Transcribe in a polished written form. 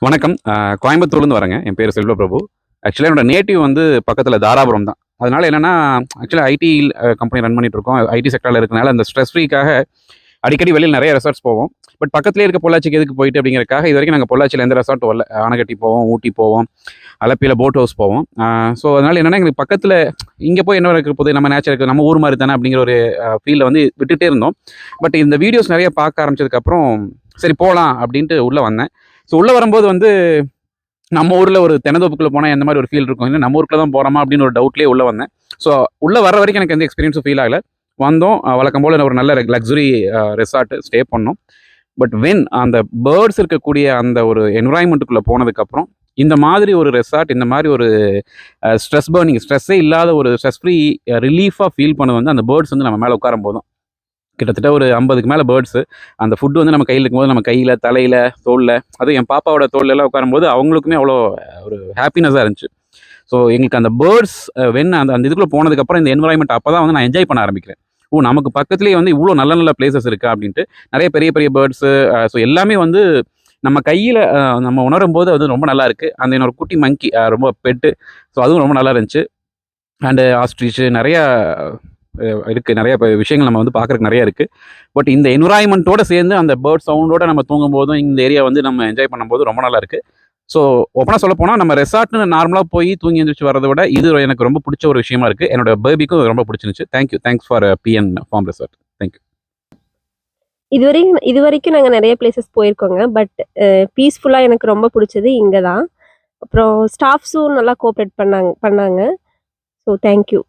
வணக்கம். கோயம்புத்தூர்லேருந்து வரேங்க. என் பேர் செல்வ பிரபு. ஆக்சுவலா என்னோட நேட்டிவ் வந்து பக்கத்தில தாராபுரம் தான். அதனால என்னன்னா, ஆக்சுவலா ஐடி கம்பெனி ரன் பண்ணிட்டு இருக்கோம். ஐடி செக்டார்ல இருக்கனால அந்த ஸ்ட்ரெஸ் ஃப்ரீக்காக அடிக்கடி வெளியில நெறைய ரெசார்ட்ஸ் போவோம். பட் பக்கத்திலேயே இருக்க பொள்ளாச்சிக்கு எதுக்கு போயிட்டு அப்படிங்கிறதுக்காக இதுவரைக்கும் நாங்க பொள்ளாச்சியில எந்த ரெசார்ட்டும் வரல. ஆனகட்டி போவோம், ஊட்டி போவோம், அலப்பியில போட் ஹவுஸ் போவோம். ஸோ அதனால என்னன்னா, எங்களுக்கு பக்கத்தில இங்க போய் என்ன இருக்க போது, நம்ம நேச்சர் இருக்கு, நம்ம ஊர் மாரி தானே அப்படிங்கிற ஒரு ஃபீல்ல வந்து விட்டுட்டே இருந்தோம். பட் இந்த வீடியோஸ் நெறைய பார்க்க ஆரம்பிச்சதுக்கப்புறம், சரி போலாம் அப்படின்ட்டு உள்ள வந்தேன். ஸோ உள்ள வரும்போது வந்து நம்ம ஊர்ல ஒரு தென்னந்தோப்புக்குள்ள போனா எந்த மாரி ஒரு ஃபீல் இருக்கும். இல்ல நம்ம ஊருக்குள்ள தான் போறோமா அப்படின்னு ஒரு டவுட்லயே உள்ள வந்தேன். ஸோ உள்ள வர்ற வரைக்கும் எனக்கு எந்த எக்ஸ்பீரியன்ஸும் ஃபீல் ஆகல. வந்தோம். வழக்கம் போல ஒரு நல்ல லக்ஸுரி ரெசார்ட் ஸ்டே பண்ணோம். பட் வென் அந்த பேர்ட்ஸ் இருக்கக்கூடிய அந்த ஒரு என்விரான்மென்ட்க்குள்ள போனதுக்கப்புறம், இந்த மாதிரி ஒரு ரெசார்ட், இந்த மாரி ஒரு ஸ்ட்ரெஸ் பர்னிங், ஸ்ட்ரெஸ்ஸே இல்லாத ஒரு ஸ்ட்ரெஸ் ஃப்ரீ ரிலீஃபா ஃபீல் பண்ணது வந்து அந்த பேர்ட்ஸ் வந்து நம்ம மேல உட்காரும்போது தான். கிட்டத்தட்ட ஒரு 50க்கு மேல பேர்ட்ஸு. அந்த ஃபுட் வந்து நம்ம கையில இருக்கும்போது, நம்ம கையில, தலையில, தோள்ல, அதுவும் என் பாப்பாவோட தோள்லலாம் உட்காரும்போது அவங்களுக்குமே அவ்வளோ ஒரு ஹாப்பினஸா இருந்துச்சு. ஸோ எங்களுக்கு அந்த பேர்ட்ஸ் வென் அந்த அந்த இதுக்குள்ள போனதுக்கப்புறம் இந்த என்விரான்மென்ட் அப்பதான் வந்து நான் என்ஜாய் பண்ண ஆரம்பிக்கிறேன். ஓ! நமக்கு பக்கத்திலேயே வந்து இவ்ளோ நல்ல நல்ல பிளேஸஸ் இருக்கா அப்படின்ட்டு. நெறைய பெரிய பெரிய பேர்ட்ஸு ஸோ எல்லாமே வந்து நம்ம கையில நம்ம உணரும்போது அது ரொம்ப நல்லா இருக்கு. அந்த என்னோட குட்டி மங்கி ரொம்ப பெட்டு. ஸோ அதுவும் ரொம்ப நல்லா இருந்துச்சு. அண்டு ஆஸ்ட்ரிச் நெறையா இருக்கு. நெறைய விஷயங்கள் நம்ம வந்து பார்க்கறதுக்கு நெறைய இருக்கு. பட் இந்த என்விரான்மென்ட்டோட சேர்ந்து அந்த பேர்ட் சவுண்டோட நம்ம தூங்கும்போதும், இந்த ஏரியா வந்து நம்ம என்ஜாய் பண்ணும்போது ரொம்ப நல்லா இருக்கு. ஸோ ஓப்பனா சொல்லப்போனா நம்ம ரெசார்ட்ன்னு நார்மலா போய் தூங்கி எந்திரிச்சு வரத விட, இது எனக்கு ரொம்ப புடிச்ச ஒரு விஷயமா இருக்கு. என்னோட பேபிக்கும் ரொம்ப புடிச்சிருந்துச்சு. Thank you. Thanks for PN farm resort. Thank you. இதுவரைக்கும் நாங்க நெறைய பிளேஸஸ் போயிருக்கோங்க. பட் பீஸ்ஃபுல்லா எனக்கு ரொம்ப புடிச்சது இங்க தான். அப்புறம் ஸ்டாஃப்ஸும் நல்லா கோஆப்பரேட் பண்ணாங்க. So thank you.